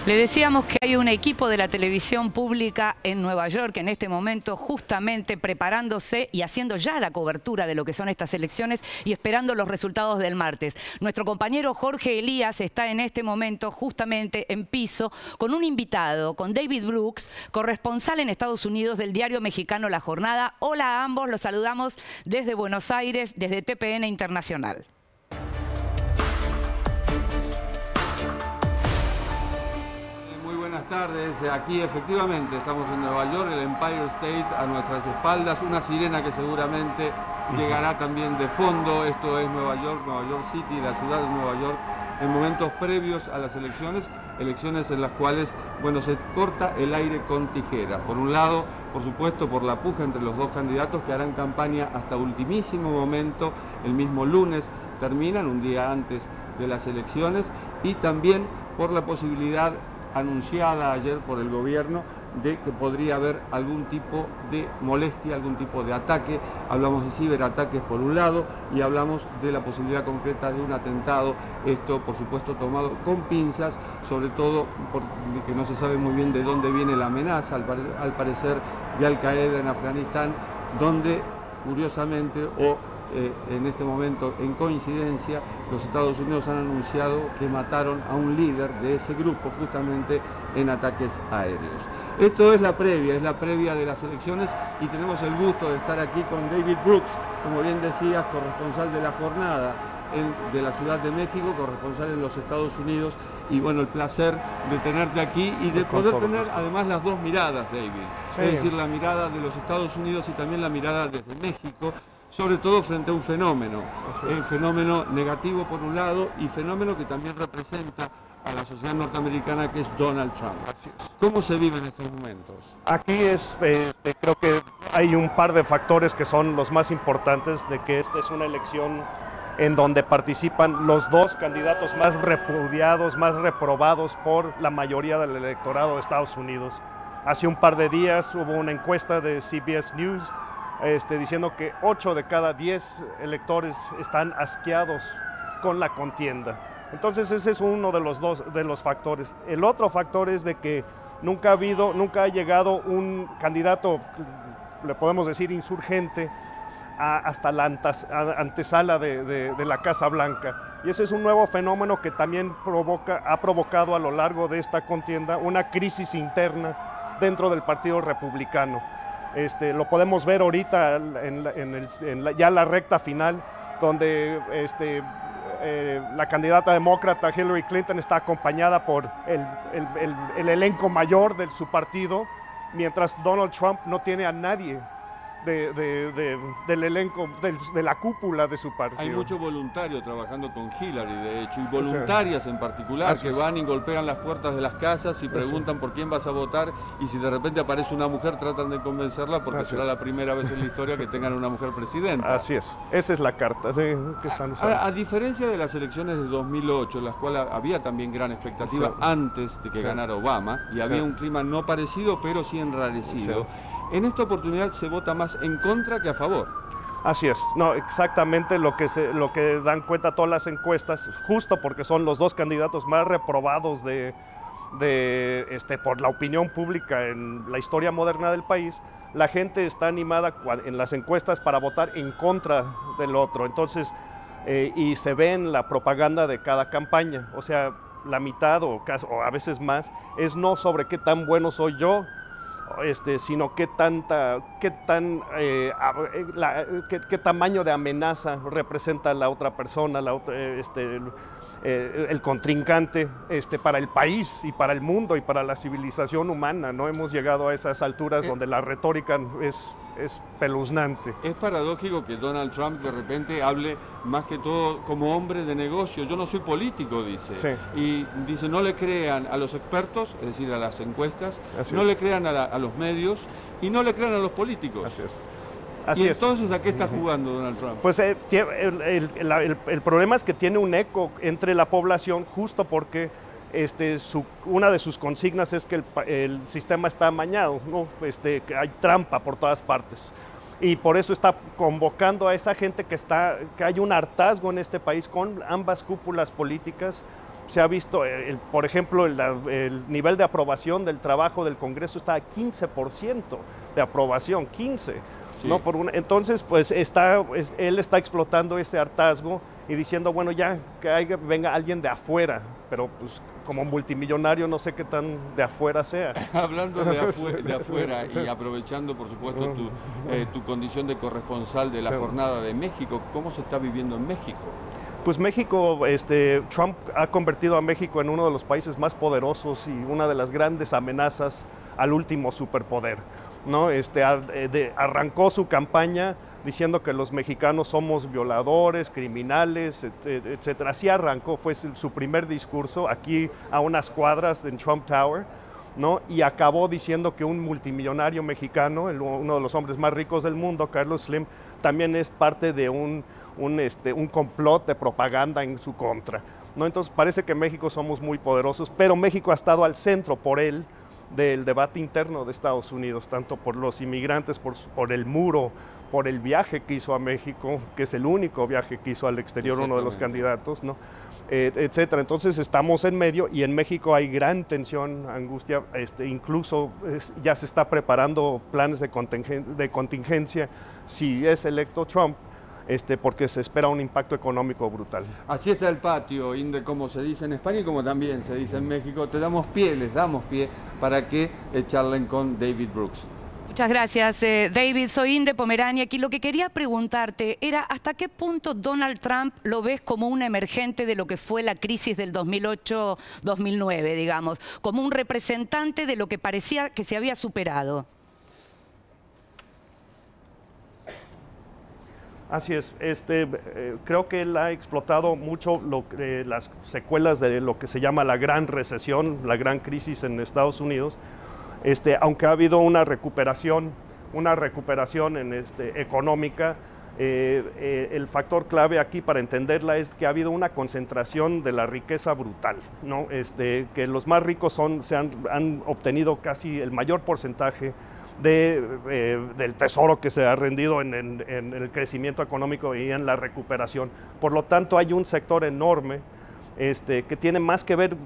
Le decíamos que hay un equipo de la televisión pública en Nueva York en este momento justamente preparándose y haciendo ya la cobertura de lo que son estas elecciones y esperando los resultados del martes. Nuestro compañero Jorge Elías está en este momento justamente en piso con un invitado, con David Brooks, corresponsal en Estados Unidos del diario mexicano La Jornada. Hola a ambos, los saludamos desde Buenos Aires, desde TPN Internacional. Buenas tardes, aquí efectivamente estamos en Nueva York, el Empire State a nuestras espaldas, una sirena que seguramente llegará también de fondo. Esto es Nueva York City, la ciudad de Nueva York, en momentos previos a las elecciones en las cuales, bueno, se corta el aire con tijera. Por un lado, por supuesto, por la puja entre los dos candidatos que harán campaña hasta ultimísimo momento, el mismo lunes terminan, un día antes de las elecciones, y también por la posibilidad anunciada ayer por el gobierno de que podría haber algún tipo de molestia, algún tipo de ataque. Hablamos de ciberataques por un lado y hablamos de la posibilidad concreta de un atentado, esto por supuesto tomado con pinzas, sobre todo porque no se sabe muy bien de dónde viene la amenaza, al parecer de Al Qaeda en Afganistán, donde curiosamente en este momento, en coincidencia, los Estados Unidos han anunciado que mataron a un líder de ese grupo justamente en ataques aéreos. Esto es la previa de las elecciones y tenemos el gusto de estar aquí con David Brooks, como bien decías, corresponsal de La Jornada de la Ciudad de México, corresponsal en los Estados Unidos, y bueno, el placer de tenerte aquí y de poder tener además las dos miradas, David. Sí. Es decir, la mirada de los Estados Unidos y también la mirada desde México, sobre todo frente a un fenómeno, fenómeno negativo por un lado y fenómeno que también representa a la sociedad norteamericana, que es Donald Trump. ¿Cómo se vive en estos momentos? Aquí creo que hay un par de factores que son los más importantes de que esta es una elección en donde participan los dos candidatos más repudiados, más reprobados por la mayoría del electorado de Estados Unidos. Hace un par de días hubo una encuesta de CBS News diciendo que 8 de cada 10 electores están asqueados con la contienda. Entonces ese es uno de los factores. El otro factor es de que nunca ha llegado un candidato, le podemos decir insurgente, hasta la antesala de la Casa Blanca. Y ese es un nuevo fenómeno que también ha provocado a lo largo de esta contienda una crisis interna dentro del Partido Republicano. Lo podemos ver ahorita ya la recta final, donde la candidata demócrata Hillary Clinton está acompañada por el elenco mayor de su partido, mientras Donald Trump no tiene a nadie del elenco, de la cúpula de su partido. Hay mucho voluntario trabajando con Hillary, de hecho, y voluntarias en particular, que van y golpean las puertas de las casas y preguntan por quién vas a votar, y si de repente aparece una mujer tratan de convencerla porque será la primera vez en la historia que tengan una mujer presidenta. Así es, esa es la carta que están usando. A diferencia de las elecciones de 2008, en las cuales había también gran expectativa antes de que ganara Obama, y había un clima no parecido, pero sí enrarecido. En esta oportunidad se vota más en contra que a favor. Así es, no, exactamente lo que dan cuenta todas las encuestas, justo porque son los dos candidatos más reprobados por la opinión pública en la historia moderna del país. La gente está animada en las encuestas para votar en contra del otro. Entonces, y se ve en la propaganda de cada campaña, o sea, la mitad o a veces más es no sobre qué tan bueno soy yo, sino qué tamaño de amenaza representa la otra persona, el contrincante para el país y para el mundo y para la civilización humana. No hemos llegado a esas alturas donde la retórica es espeluznante. Es paradójico que Donald Trump de repente hable más que todo como hombre de negocio. Yo no soy político, dice. Sí. Y dice, no le crean a los expertos, es decir, a las encuestas, no le crean a los medios y no le crean a los políticos. Así es. ¿Y entonces a qué está jugando Donald Trump? Pues el problema es que tiene un eco entre la población, justo porque una de sus consignas es que el sistema está amañado, ¿no? Que hay trampa por todas partes. Y por eso está convocando a esa gente que hay un hartazgo en este país con ambas cúpulas políticas se ha visto, por ejemplo, el nivel de aprobación del trabajo del Congreso está a 15% de aprobación, 15%. Sí. ¿No? Entonces, pues él está explotando ese hartazgo y diciendo, bueno, ya que venga alguien de afuera, pero pues como multimillonario no sé qué tan de afuera sea. Hablando de afuera y aprovechando, por supuesto, tu condición de corresponsal de la jornada de México, ¿cómo se está viviendo en México? Pues México, Trump ha convertido a México en uno de los países más poderosos y una de las grandes amenazas al último superpoder, ¿no? Arrancó su campaña diciendo que los mexicanos somos violadores, criminales, etcétera. Así arrancó, fue su primer discurso aquí a unas cuadras en Trump Tower, ¿no? Y acabó diciendo que un multimillonario mexicano, uno de los hombres más ricos del mundo, Carlos Slim, también es parte de un complot de propaganda en su contra, ¿no? Entonces parece que México somos muy poderosos, pero México ha estado al centro por él del debate interno de Estados Unidos, tanto por los inmigrantes, por el muro, por el viaje que hizo a México, que es el único viaje que hizo al exterior uno de los candidatos, ¿no? Etcétera. Entonces estamos en medio y en México hay gran tensión, angustia, incluso ya se está preparando planes de contingencia si es electo Trump, porque se espera un impacto económico brutal. Así está el patio, Inde, como se dice en España y como también se dice en México. Te damos pie, les damos pie para que charlen con David Brooks. Muchas gracias, David. Soy Inde Pomerania. Aquí lo que quería preguntarte era ¿hasta qué punto Donald Trump lo ves como un emergente de lo que fue la crisis del 2008-2009, digamos, como un representante de lo que parecía que se había superado? Así es, creo que él ha explotado mucho las secuelas de lo que se llama la gran recesión, la gran crisis en Estados Unidos, aunque ha habido una recuperación económica. El factor clave aquí para entenderla es que ha habido una concentración de la riqueza brutal, ¿no? Que los más ricos han obtenido casi el mayor porcentaje del tesoro que se ha rendido en el crecimiento económico y en la recuperación. Por lo tanto, hay un sector enorme que tiene más que ver,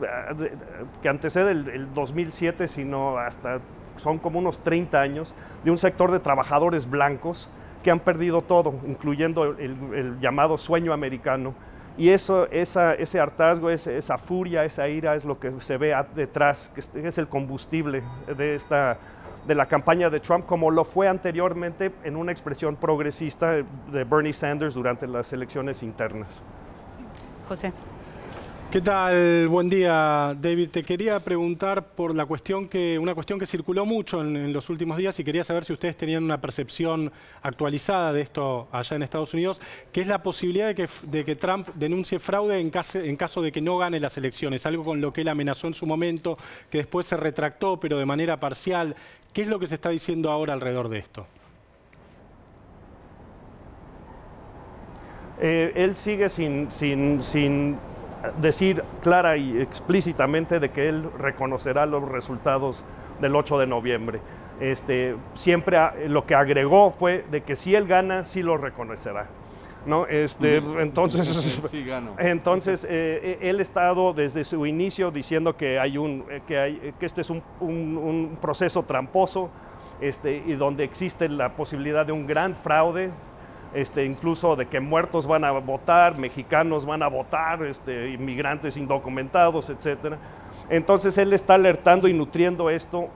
que antecede el 2007, sino hasta son como unos 30 años, de un sector de trabajadores blancos que han perdido todo, incluyendo el llamado sueño americano. Y ese hartazgo, esa furia, esa ira es lo que se ve detrás, que es el combustible de la campaña de Trump, como lo fue anteriormente en una expresión progresista de Bernie Sanders durante las elecciones internas. José. ¿Qué tal? Buen día, David. Te quería preguntar por una cuestión que circuló mucho en los últimos días y quería saber si ustedes tenían una percepción actualizada de esto allá en Estados Unidos, que es la posibilidad de que Trump denuncie fraude en caso de que no gane las elecciones, algo con lo que él amenazó en su momento, que después se retractó, pero de manera parcial. ¿Qué es lo que se está diciendo ahora alrededor de esto? Él sigue sin decir clara y explícitamente de que él reconocerá los resultados del 8 de noviembre. Siempre lo que agregó fue de que si él gana, sí lo reconocerá, ¿no? Entonces, sí, entonces él ha estado desde su inicio diciendo que este es un proceso tramposo, y donde existe la posibilidad de un gran fraude, incluso de que muertos van a votar, mexicanos van a votar, inmigrantes indocumentados, etcétera. Entonces él está alertando y nutriendo esto,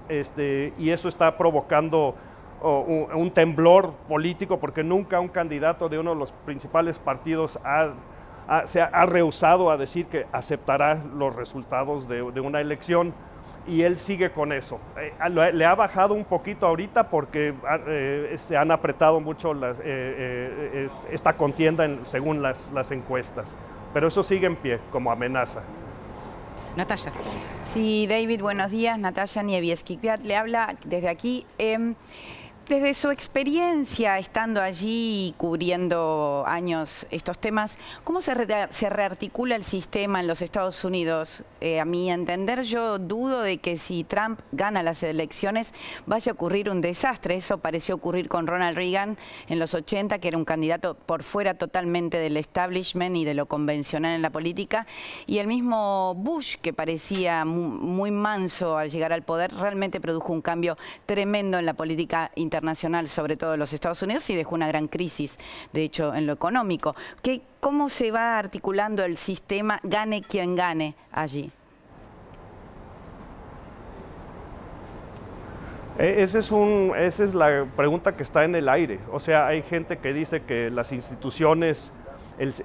y eso está provocando un temblor político, porque nunca un candidato de uno de los principales partidos se ha rehusado a decir que aceptará los resultados de una elección, y él sigue con eso. Le ha bajado un poquito ahorita porque se han apretado mucho esta contienda según las encuestas, pero eso sigue en pie como amenaza. Natalia. Sí, David, buenos días. Natalia Nievieski le habla desde aquí. Desde su experiencia estando allí y cubriendo años estos temas, ¿cómo se rearticula el sistema en los Estados Unidos? A mi entender, yo dudo de que si Trump gana las elecciones vaya a ocurrir un desastre. Eso pareció ocurrir con Ronald Reagan en los 80, que era un candidato por fuera totalmente del establishment y de lo convencional en la política. Y el mismo Bush, que parecía muy manso al llegar al poder, realmente produjo un cambio tremendo en la política internacional, sobre todo en los Estados Unidos, y dejó una gran crisis, de hecho, en lo económico. ¿Cómo se va articulando el sistema, gane quien gane allí? Esa es la pregunta que está en el aire. O sea, hay gente que dice que las instituciones,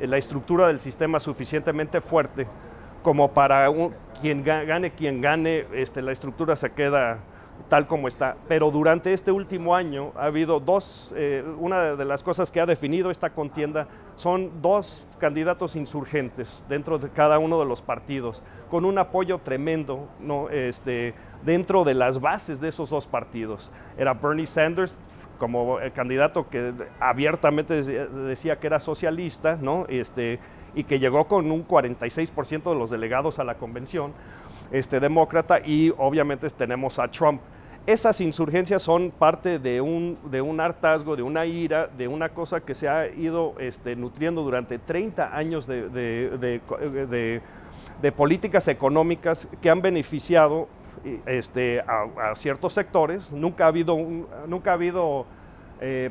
la estructura del sistema es suficientemente fuerte como para quien gane, la estructura se queda tal como está. Pero durante este último año ha habido una de las cosas que ha definido esta contienda son dos candidatos insurgentes dentro de cada uno de los partidos, con un apoyo tremendo, ¿no? Dentro de las bases de esos dos partidos. Era Bernie Sanders como el candidato que abiertamente decía que era socialista, ¿no? Y que llegó con un 46% de los delegados a la convención demócrata, y obviamente tenemos a Trump. Esas insurgencias son parte de un hartazgo, de una ira, de una cosa que se ha ido nutriendo durante 30 años de políticas económicas que han beneficiado a ciertos sectores. Nunca ha habido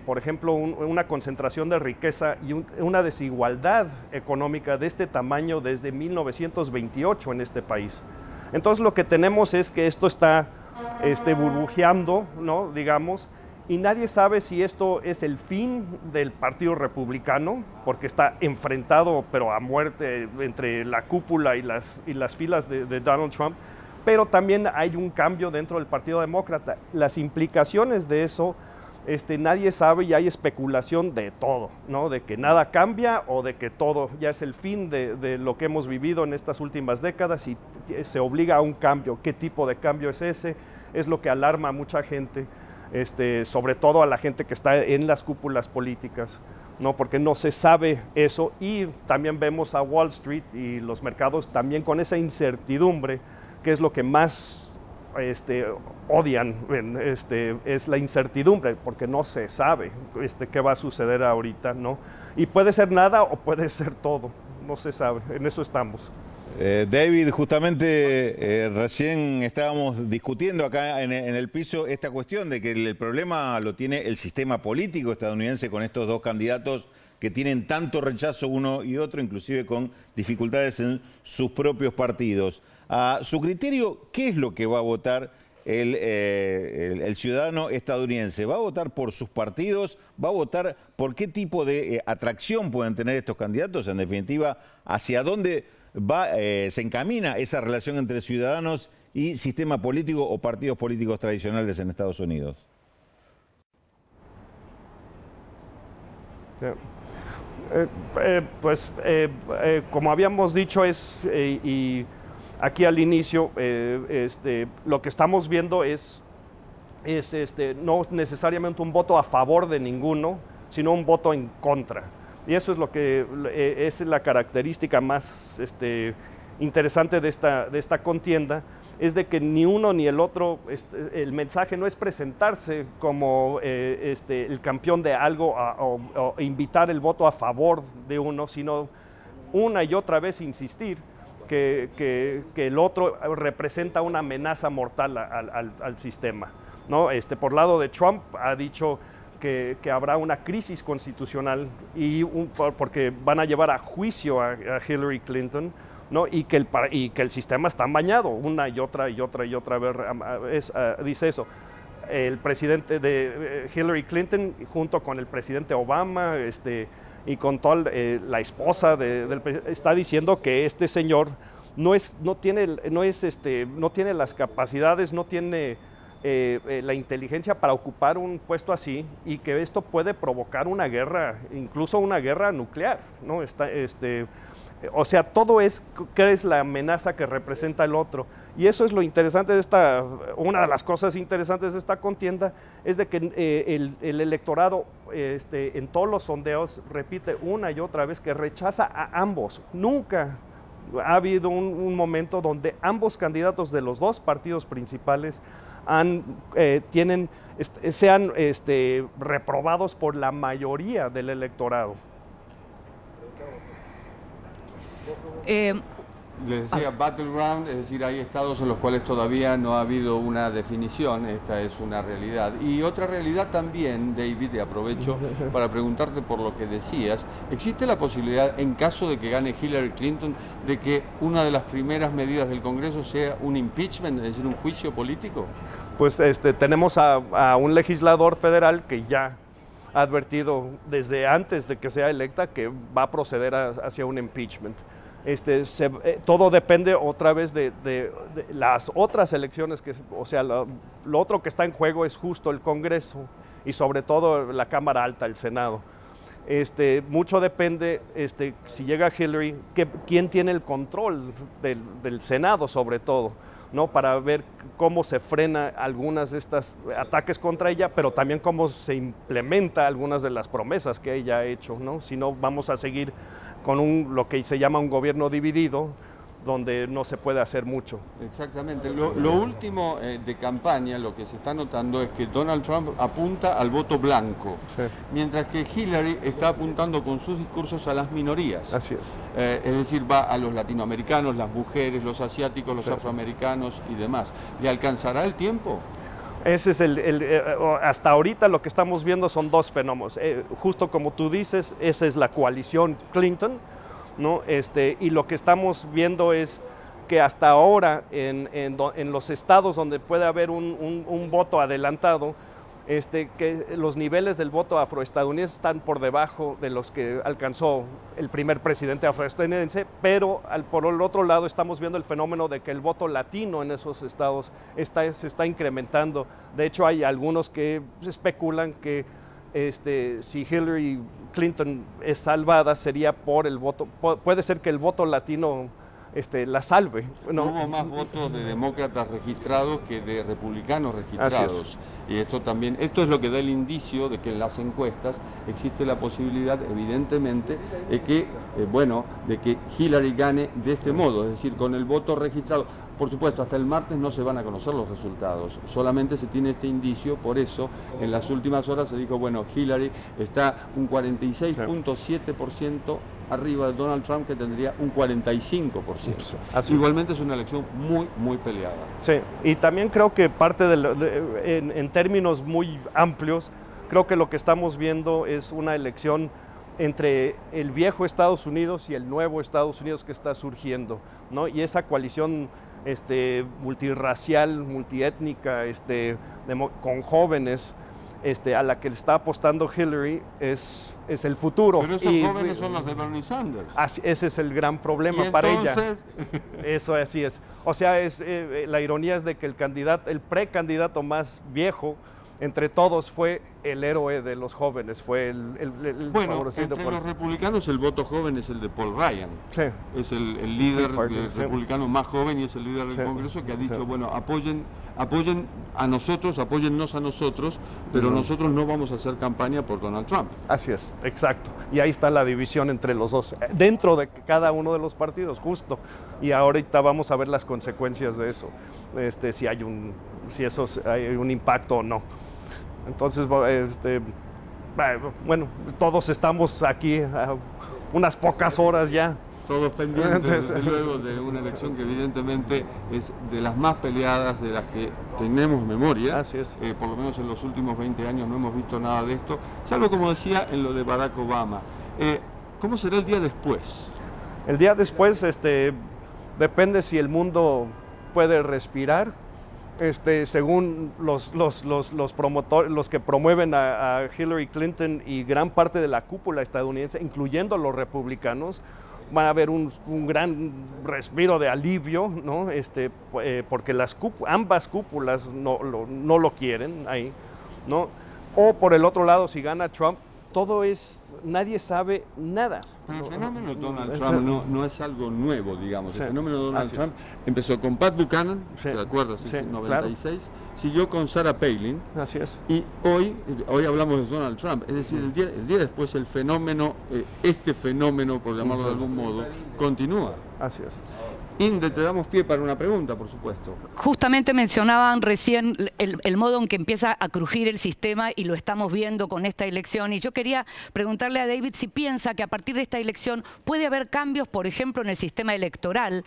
por ejemplo, una concentración de riqueza y una desigualdad económica de este tamaño desde 1928 en este país. Entonces lo que tenemos es que esto está burbujeando, ¿no? Digamos, y nadie sabe si esto es el fin del Partido Republicano, porque está enfrentado, pero a muerte, entre la cúpula y las filas de Donald Trump, pero también hay un cambio dentro del Partido Demócrata. Las implicaciones de eso nadie sabe, y hay especulación de todo, ¿no? De que nada cambia o de que todo ya es el fin de lo que hemos vivido en estas últimas décadas y se obliga a un cambio. ¿Qué tipo de cambio es ese? Es lo que alarma a mucha gente, sobre todo a la gente que está en las cúpulas políticas, ¿no? Porque no se sabe eso, y también vemos a Wall Street y los mercados también con esa incertidumbre, que es lo que más odian, es la incertidumbre, porque no se sabe qué va a suceder ahorita, ¿no? Y puede ser nada o puede ser todo, no se sabe, en eso estamos. David, justamente recién estábamos discutiendo acá en el piso esta cuestión de que el problema lo tiene el sistema político estadounidense con estos dos candidatos que tienen tanto rechazo uno y otro, inclusive con dificultades en sus propios partidos. A su criterio, ¿qué es lo que va a votar el ciudadano estadounidense? ¿Va a votar por sus partidos? ¿Va a votar por qué tipo de atracción pueden tener estos candidatos? En definitiva, ¿hacia dónde se encamina esa relación entre ciudadanos y sistema político o partidos políticos tradicionales en Estados Unidos? Como habíamos dicho, y aquí al inicio, lo que estamos viendo es no necesariamente un voto a favor de ninguno, sino un voto en contra. Y eso es lo que es la característica más interesante de esta contienda, es de que ni uno ni el otro, el mensaje no es presentarse como el campeón de algo o invitar el voto a favor de uno, sino una y otra vez insistir que el otro representa una amenaza mortal al sistema, ¿no? Por lado de Trump ha dicho que habrá una crisis constitucional porque van a llevar a juicio a Hillary Clinton, ¿no? y que el sistema está amañado una y otra vez dice eso. El presidente de Hillary Clinton junto con el presidente Obama y con toda la esposa está diciendo que este señor no tiene las capacidades, no tiene la inteligencia para ocupar un puesto así, y que esto puede provocar una guerra, incluso una guerra nuclear, ¿no? O sea, todo ¿qué es la amenaza que representa el otro? Y eso es lo interesante de una de las cosas interesantes de esta contienda, es de que el electorado en todos los sondeos repite una y otra vez que rechaza a ambos. Nunca ha habido un momento donde ambos candidatos de los dos partidos principales sean reprobados por la mayoría del electorado. Les decía battleground, es decir, hay estados en los cuales todavía no ha habido una definición, esta es una realidad. Y otra realidad también, David, y aprovecho para preguntarte por lo que decías, ¿existe la posibilidad, en caso de que gane Hillary Clinton, de que una de las primeras medidas del Congreso sea un impeachment, es decir, un juicio político? Pues tenemos a un legislador federal que ya ha advertido desde antes de que sea electa que va a proceder hacia un impeachment. Todo depende otra vez de las otras elecciones, o sea, lo otro que está en juego es justo el Congreso y sobre todo la Cámara Alta, el Senado. Mucho depende, si llega Hillary, quién tiene el control del Senado sobre todo, ¿no? Para ver cómo se frena algunas de estas ataques contra ella, pero también cómo se implementa algunas de las promesas que ella ha hecho, ¿no? Si no, vamos a seguir con lo que se llama un gobierno dividido, donde no se puede hacer mucho. Exactamente. Lo último de campaña, lo que se está notando es que Donald Trump apunta al voto blanco, sí, mientras que Hillary está apuntando con sus discursos a las minorías. Así es. Es decir, va a los latinoamericanos, las mujeres, los asiáticos, los afroamericanos y demás. ¿Le alcanzará el tiempo? Ese es hasta ahorita lo que estamos viendo son dos fenómenos. Justo como tú dices, esa es la coalición Clinton, ¿no? Y lo que estamos viendo es que hasta ahora en los estados donde puede haber un voto adelantado, que los niveles del voto afroestadounidense están por debajo de los que alcanzó el primer presidente afroestadounidense, pero por el otro lado estamos viendo el fenómeno de que el voto latino en esos estados se está incrementando. De hecho, hay algunos que especulan que si Hillary Clinton es salvada sería por el voto, puede ser que el voto latino la salve, ¿no? Hubo más votos de demócratas registrados que de republicanos registrados. Y esto es lo que da el indicio de que en las encuestas existe la posibilidad, evidentemente, de que Hillary gane de este modo, es decir, con el voto registrado. Por supuesto, hasta el martes no se van a conocer los resultados, solamente se tiene este indicio, por eso en las últimas horas se dijo, bueno, Hillary está un 46.7% arriba de Donald Trump, que tendría un 45%. Igualmente es una elección muy, muy peleada. Sí, y también creo que parte en términos muy amplios, creo que lo que estamos viendo es una elección entre el viejo Estados Unidos y el nuevo Estados Unidos que está surgiendo, ¿no? Y esa coalición multirracial, multiétnica, con jóvenes, a la que le está apostando Hillary es el futuro. Pero esos jóvenes son los de Bernie Sanders. Ese es el gran problema para ella. Eso así es. O sea, la ironía es de que el precandidato más viejo entre todos fue el héroe de los jóvenes, fue el favorecido entre los republicanos el voto joven es el de Paul Ryan. Sí. Es el líder republicano más joven y es el líder del Congreso que ha dicho, bueno, apóyennos a nosotros, pero nosotros no vamos a hacer campaña por Donald Trump. Así es, exacto. Y ahí está la división entre los dos, dentro de cada uno de los partidos, justo. Y ahorita vamos a ver las consecuencias de eso, si hay un impacto o no. Entonces, bueno, todos estamos aquí a unas pocas horas ya. Todos pendientes, desde luego, de una elección que evidentemente es de las más peleadas, de las que tenemos memoria. Así es. Por lo menos en los últimos 20 años no hemos visto nada de esto, salvo, como decía, en lo de Barack Obama. ¿Cómo será el día después? El día después depende si el mundo puede respirar. Según los promotores, los que promueven a Hillary Clinton y gran parte de la cúpula estadounidense, incluyendo los republicanos, van a haber un gran respiro de alivio, ¿no? Porque ambas cúpulas no lo quieren ahí, ¿no? O por el otro lado, si gana Trump, todo es, nadie sabe nada. Pero el fenómeno Donald Trump no es algo nuevo, digamos. El fenómeno Donald Trump empezó con Pat Buchanan, ¿de acuerdo? Sí, en 96, claro. Siguió con Sarah Palin. Así es. Y hoy hablamos de Donald Trump. Es decir, el día después el fenómeno, este fenómeno, por llamarlo de algún modo, continúa. Así es. Inde, te damos pie para una pregunta, por supuesto. Justamente mencionaban recién el modo en que empieza a crujir el sistema y lo estamos viendo con esta elección. Y yo quería preguntarle a David si piensa que a partir de esta elección puede haber cambios, por ejemplo, en el sistema electoral,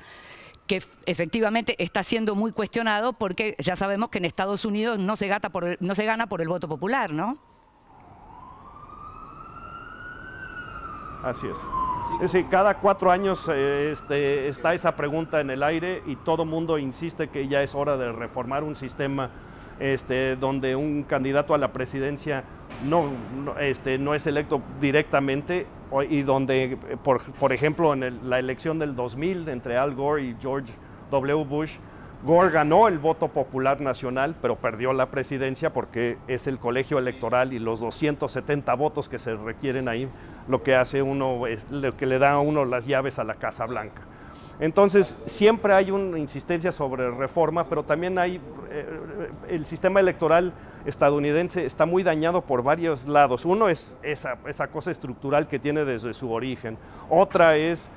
que efectivamente está siendo muy cuestionado porque ya sabemos que en Estados Unidos no se gana por el voto popular, ¿no? Así es. Es decir, cada 4 años está esa pregunta en el aire y todo mundo insiste que ya es hora de reformar un sistema donde un candidato a la presidencia no es electo directamente y donde, por ejemplo, en la elección del 2000 entre Al Gore y George W. Bush, Gore ganó el voto popular nacional, pero perdió la presidencia porque es el colegio electoral y los 270 votos que se requieren ahí, lo que hace uno es lo que le da a uno las llaves a la Casa Blanca. Entonces, siempre hay una insistencia sobre reforma, pero también hay, el sistema electoral estadounidense está muy dañado por varios lados. Uno es esa cosa estructural que tiene desde su origen. Otra es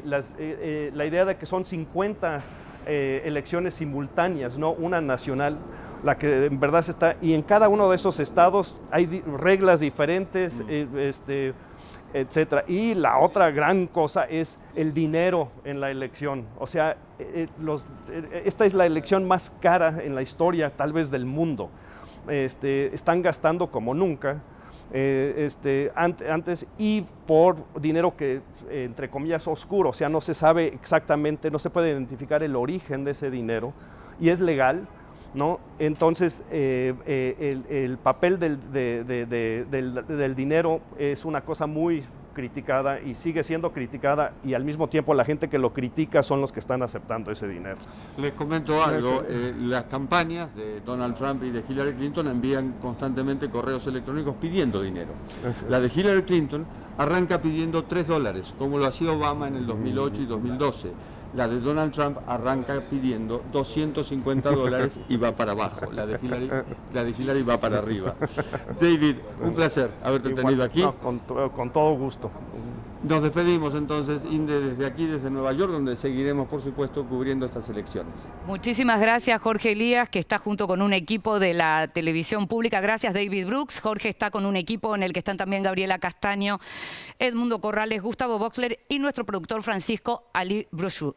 la idea de que son 50 elecciones simultáneas, no una nacional, la que en verdad se está, y en cada uno de esos estados hay reglas diferentes, etcétera. Y la otra gran cosa es el dinero en la elección. O sea, esta es la elección más cara en la historia, tal vez del mundo. Están gastando como nunca. Antes y por dinero que, entre comillas, oscuro, o sea, no se sabe exactamente, no se puede identificar el origen de ese dinero y es legal, ¿no? Entonces, el papel del dinero es una cosa muy criticada y sigue siendo criticada y al mismo tiempo la gente que lo critica son los que están aceptando ese dinero. Les comento algo, las campañas de Donald Trump y de Hillary Clinton envían constantemente correos electrónicos pidiendo dinero. La de Hillary Clinton arranca pidiendo $3, como lo hacía Obama en el 2008 y 2012. La de Donald Trump arranca pidiendo $250 y va para abajo. La de Hillary va para arriba. David, un placer haberte tenido aquí. No, con todo gusto. Nos despedimos entonces, Inde, desde aquí, desde Nueva York, donde seguiremos, por supuesto, cubriendo estas elecciones. Muchísimas gracias, Jorge Elías, que está junto con un equipo de la televisión pública. Gracias, David Brooks. Jorge está con un equipo en el que están también Gabriela Castaño, Edmundo Corrales, Gustavo Boxler y nuestro productor Francisco Ali Brochu.